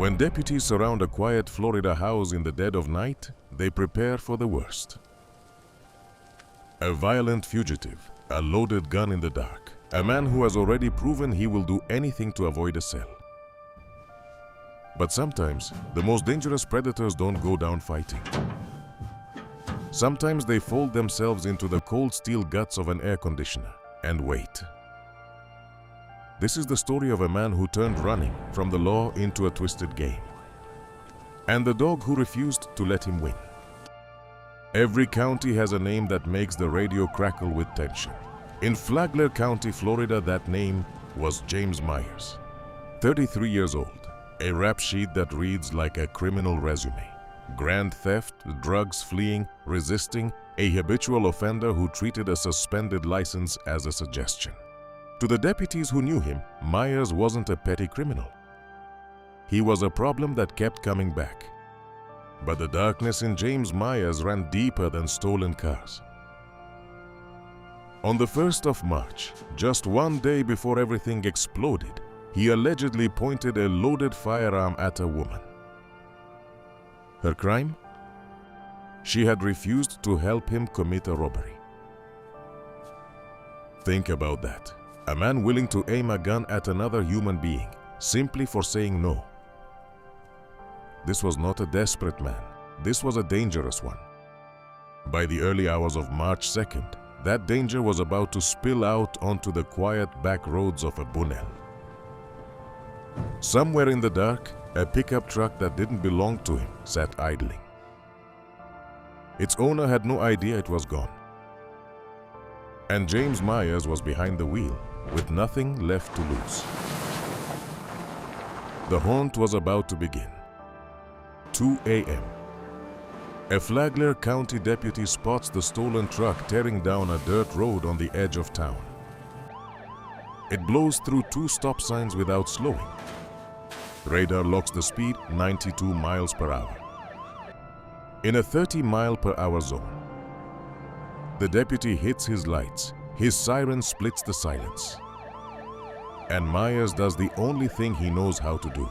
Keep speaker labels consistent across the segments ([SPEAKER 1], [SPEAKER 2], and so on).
[SPEAKER 1] When deputies surround a quiet Florida house in the dead of night, they prepare for the worst. A violent fugitive, a loaded gun in the dark, a man who has already proven he will do anything to avoid a cell. But sometimes, the most dangerous predators don't go down fighting. Sometimes they fold themselves into the cold steel guts of an air conditioner and wait. This is the story of a man who turned running from the law into a twisted game, and the dog who refused to let him win. Every county has a name that makes the radio crackle with tension. In Flagler County, Florida, that name was James Myers. 33 years old, a rap sheet that reads like a criminal resume. Grand theft, drugs, fleeing, resisting, a habitual offender who treated a suspended license as a suggestion. To the deputies who knew him, Myers wasn't a petty criminal. He was a problem that kept coming back. But the darkness in James Myers ran deeper than stolen cars. On the 1st of March, just one day before everything exploded, he allegedly pointed a loaded firearm at a woman. Her crime? She had refused to help him commit a robbery. Think about that. A man willing to aim a gun at another human being simply for saying no. This was not a desperate man. This was a dangerous one. By the early hours of March 2nd, that danger was about to spill out onto the quiet back roads of a Bunnell. Somewhere in the dark, a pickup truck that didn't belong to him sat idling. Its owner had no idea it was gone. And James Myers was behind the wheel, with nothing left to lose. The hunt was about to begin. 2 a.m. A Flagler County deputy spots the stolen truck tearing down a dirt road on the edge of town. It blows through 2 stop signs without slowing. Radar locks the speed 92 miles per hour. In a 30-mile-per-hour zone, the deputy hits his lights. His siren splits the silence. And Myers does the only thing he knows how to do.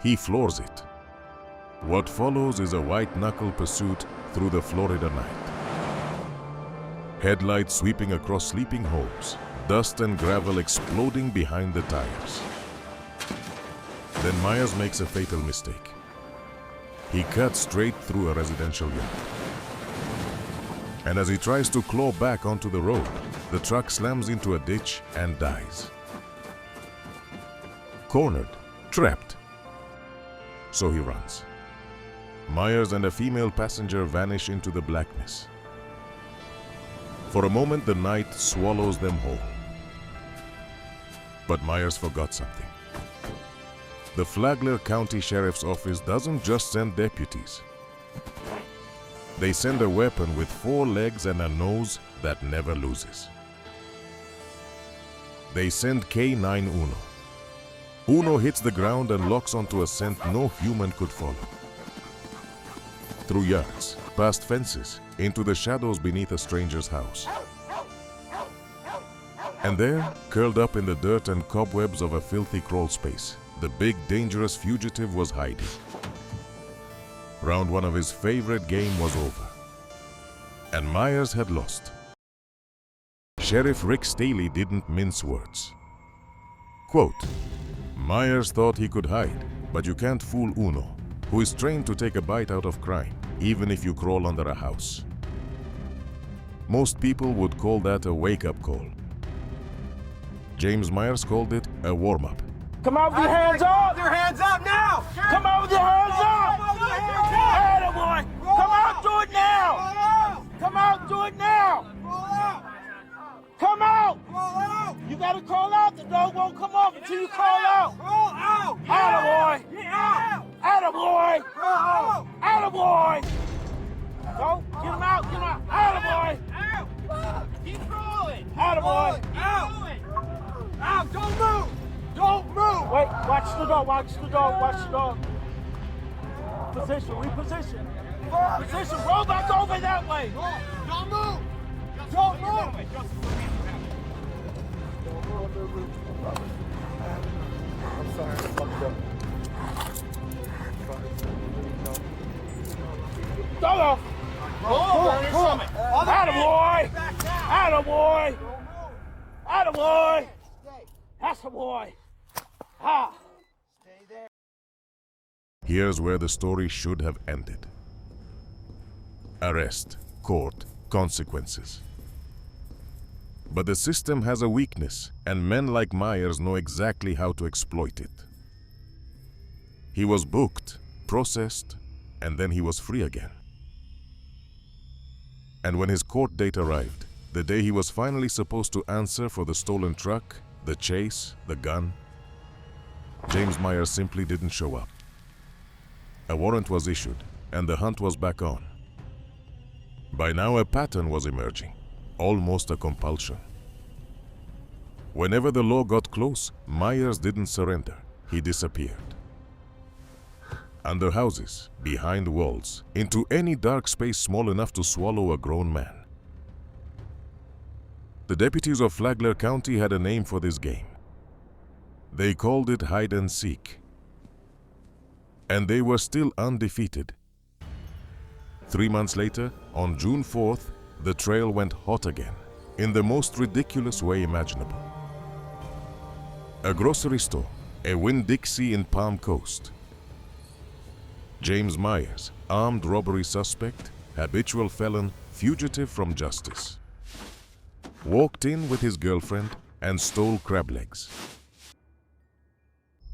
[SPEAKER 1] He floors it. What follows is a white-knuckle pursuit through the Florida night. Headlights sweeping across sleeping homes, dust and gravel exploding behind the tires. Then Myers makes a fatal mistake. He cuts straight through a residential yard. And as he tries to claw back onto the road, the truck slams into a ditch and dies. Cornered, trapped. So he runs. Myers and a female passenger vanish into the blackness. For a moment, the night swallows them whole. But Myers forgot something. The Flagler County Sheriff's Office doesn't just send deputies. They send a weapon with 4 legs and a nose that never loses. They send K9 Uno. Uno hits the ground and locks onto a scent no human could follow. Through yards, past fences, into the shadows beneath a stranger's house. And there, curled up in the dirt and cobwebs of a filthy crawl space, the big dangerous fugitive was hiding. Round 1 of his favorite game was over, and Myers had lost. Sheriff Rick Staley didn't mince words. Quote, "Myers thought he could hide, but you can't fool Uno, who is trained to take a bite out of crime, even if you crawl under a house." Most people would call that a wake-up call. James Myers called it a warm-up.
[SPEAKER 2] Come out with your hands up!
[SPEAKER 3] Your hands up now!
[SPEAKER 2] Come out with your hands up! Attaboy! Come out, do it now! Come out, do it now! Come out! You gotta call out. The dog won't come off until you call out.
[SPEAKER 3] Roll out!
[SPEAKER 2] Attaboy! Attaboy! Attaboy! Go, get him out, get him out. Attaboy!
[SPEAKER 3] Keep rolling!
[SPEAKER 2] Attaboy!
[SPEAKER 3] Out! Don't move! Don't move!
[SPEAKER 2] Wait, watch the dog, watch the dog, watch the dog. Position, reposition. Position, roll back over that way.
[SPEAKER 3] Don't move! Don't move!
[SPEAKER 2] I'm sorry, I fucked up. Roll over. Attaboy. Attaboy. Attaboy. That's a boy. Ah.
[SPEAKER 1] Here's where the story should have ended. Arrest, court, consequences. But the system has a weakness, and men like Myers know exactly how to exploit it. He was booked, processed, and then he was free again. And when his court date arrived, the day he was finally supposed to answer for the stolen truck, the chase, the gun, James Myers simply didn't show up. A warrant was issued, and the hunt was back on. By now, a pattern was emerging, almost a compulsion. Whenever the law got close, Myers didn't surrender. He disappeared. Under houses, behind walls, into any dark space small enough to swallow a grown man. The deputies of Flagler County had a name for this game. They called it hide and seek. And they were still undefeated. 3 months later, on June 4th, the trail went hot again, in the most ridiculous way imaginable. A grocery store, a Winn-Dixie in Palm Coast. James Myers, armed robbery suspect, habitual felon, fugitive from justice. Walked in with his girlfriend and stole crab legs.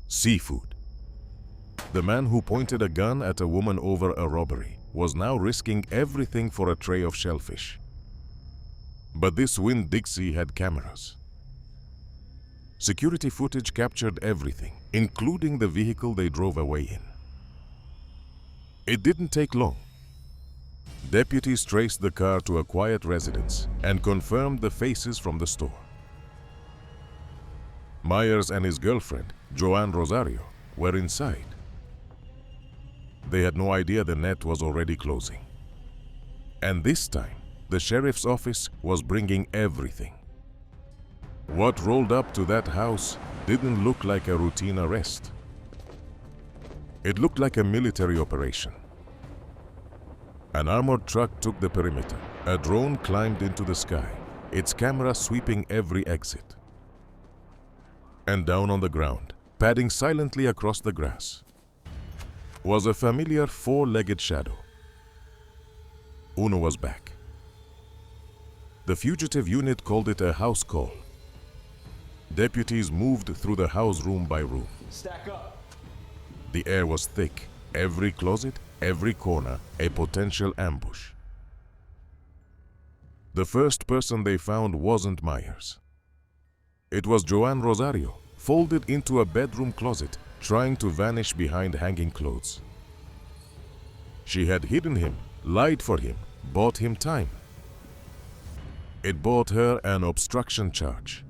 [SPEAKER 1] Seafood. The man who pointed a gun at a woman over a robbery was now risking everything for a tray of shellfish. But this Winn-Dixie had cameras. Security footage captured everything, including the vehicle they drove away in. It didn't take long. Deputies traced the car to a quiet residence and confirmed the faces from the store. Myers and his girlfriend, Joanne Rosario, were inside. They had no idea the net was already closing. And this time, the sheriff's office was bringing everything. What rolled up to that house didn't look like a routine arrest. It looked like a military operation. An armored truck took the perimeter. A drone climbed into the sky, its camera sweeping every exit. And down on the ground, padding silently across the grass, was a familiar four-legged shadow. Uno was back. The fugitive unit called it a house call. Deputies moved through the house room by room.
[SPEAKER 3] Stack up.
[SPEAKER 1] The air was thick. Every closet, every corner, a potential ambush. The first person they found wasn't Myers. It was Joanne Rosario, folded into a bedroom closet, trying to vanish behind hanging clothes. She had hidden him, lied for him, bought him time. It bought her an obstruction charge.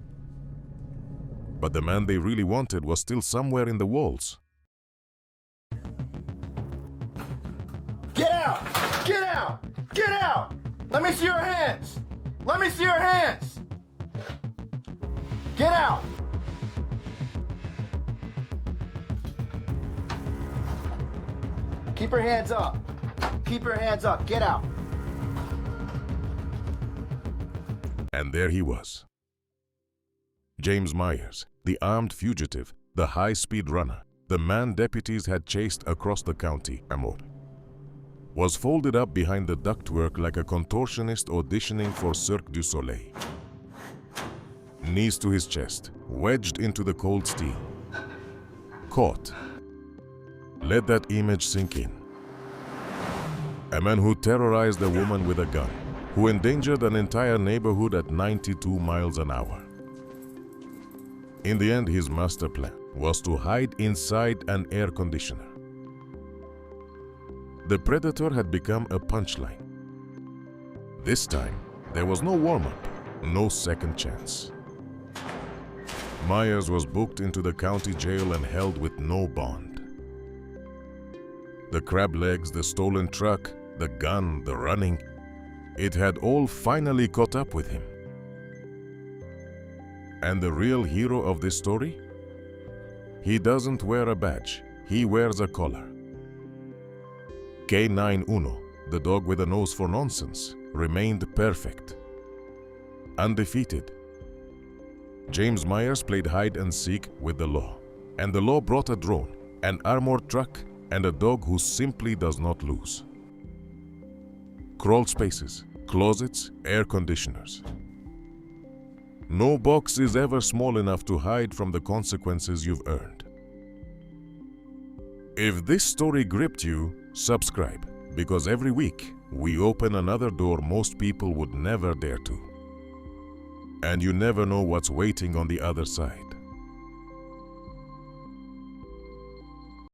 [SPEAKER 1] But the man they really wanted was still somewhere in the walls.
[SPEAKER 2] Get out! Get out! Get out! Let me see your hands! Let me see your hands! Get out! Keep your hands up. Keep your hands up. Get out.
[SPEAKER 1] And there he was. James Myers, the armed fugitive, the high-speed runner, the man deputies had chased across the county, Amor, was folded up behind the ductwork like a contortionist auditioning for Cirque du Soleil. Knees to his chest, wedged into the cold steel. Caught. Let that image sink in. A man who terrorized a woman with a gun, who endangered an entire neighborhood at 92 miles an hour. In the end, his master plan was to hide inside an air conditioner. The predator had become a punchline. This time, there was no warm-up, no second chance. Myers was booked into the county jail and held with no bond. The crab legs, the stolen truck, the gun, the running, it had all finally caught up with him. And the real hero of this story? He doesn't wear a badge, he wears a collar. K9 Uno, the dog with a nose for nonsense, remained perfect, undefeated. James Myers played hide and seek with the law, and the law brought a drone, an armored truck, and a dog who simply does not lose. Crawl spaces, closets, air conditioners. No box is ever small enough to hide from the consequences you've earned. If this story gripped you, subscribe, because every week we open another door most people would never dare to. And you never know what's waiting on the other side.